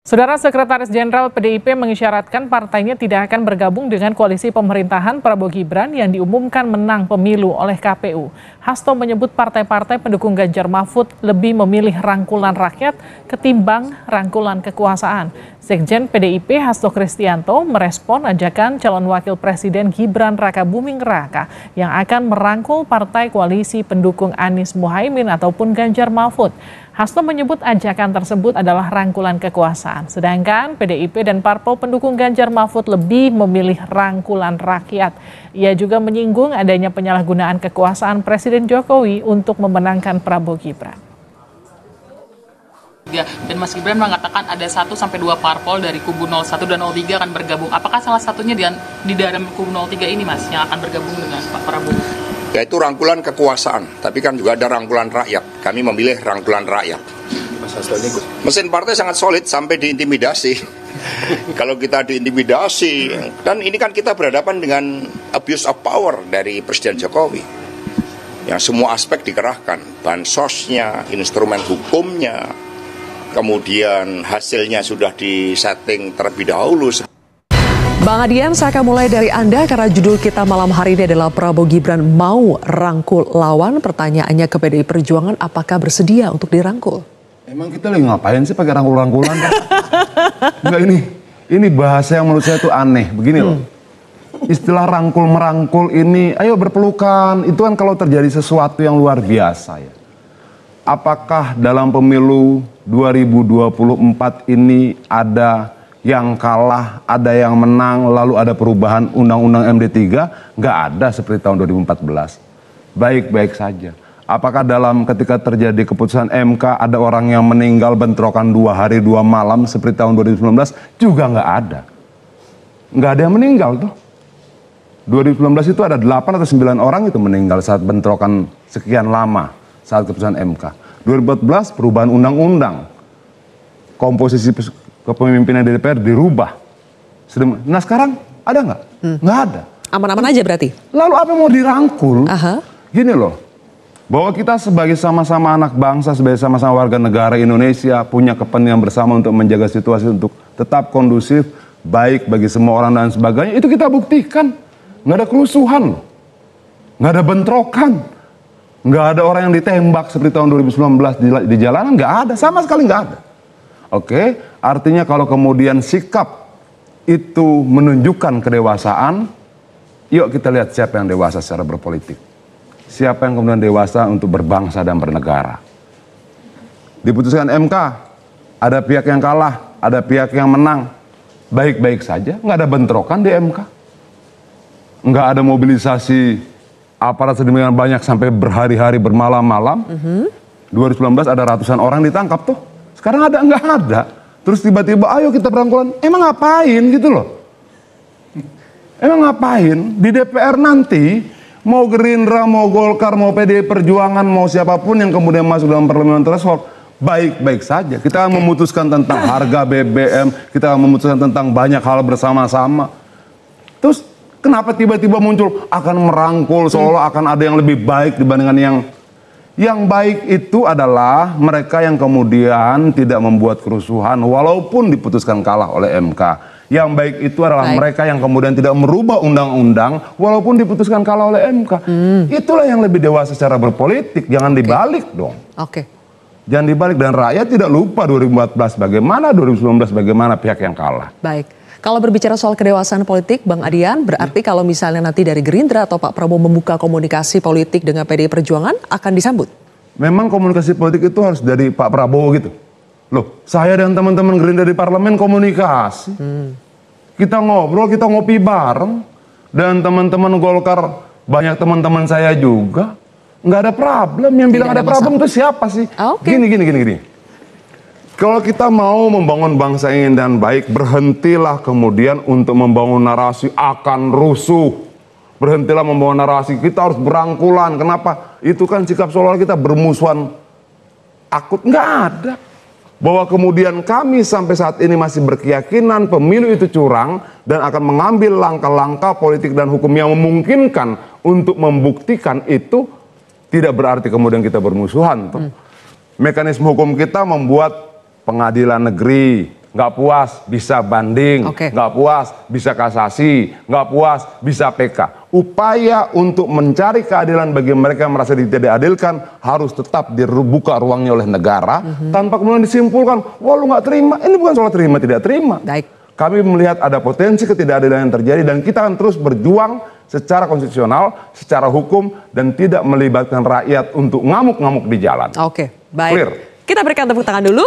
Saudara Sekretaris Jenderal PDIP mengisyaratkan partainya tidak akan bergabung dengan koalisi pemerintahan Prabowo Gibran yang diumumkan menang pemilu oleh KPU. Hasto menyebut partai-partai pendukung Ganjar Mahfud lebih memilih rangkulan rakyat ketimbang rangkulan kekuasaan. Sekjen PDIP Hasto Kristianto merespon ajakan calon wakil presiden Gibran Rakabuming Raka yang akan merangkul partai koalisi pendukung Anies Muhaimin ataupun Ganjar Mahfud. Hasto menyebut ajakan tersebut adalah rangkulan kekuasaan, sedangkan PDIP dan parpol pendukung Ganjar Mahfud lebih memilih rangkulan rakyat. Ia juga menyinggung adanya penyalahgunaan kekuasaan Presiden Jokowi untuk memenangkan Prabowo Gibran. Dan Mas Gibran mengatakan ada 1-2 parpol dari kubu 01 dan 03 akan bergabung. Apakah salah satunya di dalam kubu 03 ini, Mas, yang akan bergabung dengan Pak Prabowo? Yaitu rangkulan kekuasaan, tapi kan juga ada rangkulan rakyat. Kami memilih rangkulan rakyat. Mesin partai sangat solid sampai diintimidasi. Kalau kita diintimidasi, dan ini kan kita berhadapan dengan abuse of power dari Presiden Jokowi. Yang semua aspek dikerahkan, bansosnya, instrumen hukumnya, kemudian hasilnya sudah disetting terlebih dahulu. Bang Adian, saya akan mulai dari Anda karena judul kita malam hari ini adalah Prabowo Gibran mau rangkul lawan. Pertanyaannya ke PDI Perjuangan, apakah bersedia untuk dirangkul? Emang kita lagi ngapain sih pakai rangkul-rangkulan? Enggak, ini bahasa yang menurut saya itu aneh. Begini loh, istilah rangkul-merangkul ini, ayo berpelukan. Itu kan kalau terjadi sesuatu yang luar biasa ya. Apakah dalam pemilu 2024 ini ada yang kalah, ada yang menang, lalu ada perubahan undang-undang MD3? Nggak ada seperti tahun 2014. Baik-baik saja. Apakah ketika terjadi keputusan MK ada orang yang meninggal bentrokan 2 hari 2 malam seperti tahun 2019? Juga nggak ada. Nggak ada yang meninggal tuh. 2019 itu ada 8 atau 9 orang itu meninggal saat bentrokan sekian lama saat keputusan MK. 2014 perubahan undang-undang. Komposisi kepemimpinan DPR dirubah. Nah sekarang ada nggak? Nggak ada. Aman-aman aja berarti? Lalu apa yang mau dirangkul? Gini loh, bahwa kita sebagai sama-sama anak bangsa, sebagai sama-sama warga negara Indonesia, punya kepentingan bersama untuk menjaga situasi untuk tetap kondusif, baik bagi semua orang dan sebagainya, itu kita buktikan. Nggak ada kerusuhan loh. Nggak ada bentrokan. Nggak ada orang yang ditembak seperti tahun 2019 di jalanan, nggak ada, sama sekali nggak ada. Oke, artinya kalau kemudian sikap itu menunjukkan kedewasaan, yuk kita lihat siapa yang dewasa secara berpolitik. Siapa yang kemudian dewasa untuk berbangsa dan bernegara. Diputuskan MK, ada pihak yang kalah, ada pihak yang menang. Baik-baik saja, nggak ada bentrokan di MK. Nggak ada mobilisasi aparat sedemikian banyak sampai berhari-hari bermalam-malam. 2019 ada ratusan orang ditangkap tuh. Sekarang ada, nggak ada. Terus tiba-tiba ayo kita berangkulan. Emang ngapain gitu loh. Emang ngapain? Di DPR nanti mau Gerindra, mau Golkar, mau PDI Perjuangan, mau siapapun yang kemudian masuk dalam parlemen threshold, baik-baik saja. Kita akan memutuskan tentang harga BBM, kita akan memutuskan tentang banyak hal bersama-sama. Terus kenapa tiba-tiba muncul akan merangkul seolah akan ada yang lebih baik dibandingkan yang baik itu adalah mereka yang kemudian tidak membuat kerusuhan walaupun diputuskan kalah oleh MK. Yang baik itu adalah mereka yang kemudian tidak merubah undang-undang walaupun diputuskan kalah oleh MK. Itulah yang lebih dewasa secara berpolitik, jangan dibalik dong. Jangan dibalik, dan rakyat tidak lupa 2014 bagaimana, 2019 bagaimana pihak yang kalah. Baik. Kalau berbicara soal kedewasaan politik, Bang Adian, berarti kalau misalnya nanti dari Gerindra atau Pak Prabowo membuka komunikasi politik dengan PDI Perjuangan, akan disambut? Memang komunikasi politik itu harus dari Pak Prabowo gitu. Loh, saya dan teman-teman Gerindra di parlemen komunikasi. Kita ngobrol, kita ngopi bareng. Dan teman-teman Golkar, banyak teman-teman saya juga. Nggak ada problem, yang bilang ada problem itu siapa sih? Gini. Kalau kita mau membangun bangsa ini dan baik, berhentilah kemudian untuk membangun narasi akan rusuh. Berhentilah membangun narasi, kita harus berangkulan. Kenapa? Itu kan sikap seolah kita bermusuhan akut. Nggak ada. Bahwa kemudian kami sampai saat ini masih berkeyakinan pemilu itu curang dan akan mengambil langkah-langkah politik dan hukum yang memungkinkan untuk membuktikan itu, tidak berarti kemudian kita bermusuhan. Mekanisme hukum kita membuat pengadilan negeri, nggak puas bisa banding, nggak puas bisa kasasi, nggak puas bisa PK. Upaya untuk mencari keadilan bagi mereka yang merasa tidak diadilkan harus tetap dibuka ruangnya oleh negara, tanpa kemudian disimpulkan, wah lu nggak terima. Ini bukan soal terima tidak terima. Kami melihat ada potensi ketidakadilan yang terjadi dan kita akan terus berjuang secara konstitusional, secara hukum, dan tidak melibatkan rakyat untuk ngamuk-ngamuk di jalan. Oke, baik. Clear. Kita berikan tepuk tangan dulu.